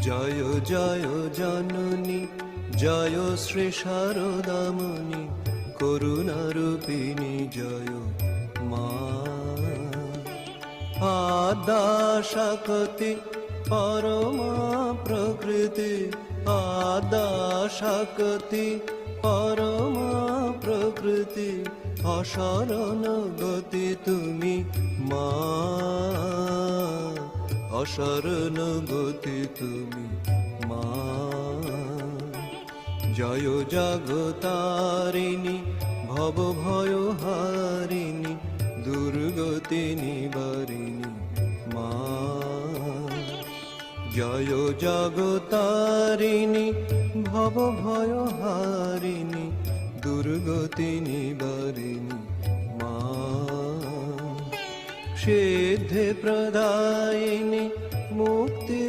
জয় জয় জননী, জয় শ্রী শারদামণি, করুণারূপিণী জয় মা। আদ্যা শক্তি পরমা প্রকৃতি, আদ্যা শক্তি পরমা প্রকৃতি, অশরণ গতি তুমি মা, অশরণ গতি তুমি মা। জয় জগতারিণী, ভব ভয় হারিণী, দুর্গতি নিবারিণী মা। জয় জগতারিণী, ভব ভয় হারিণী, দুর্গতি নিবারিণী মা। সিদ্ধি প্রদায়িনী, মুক্তি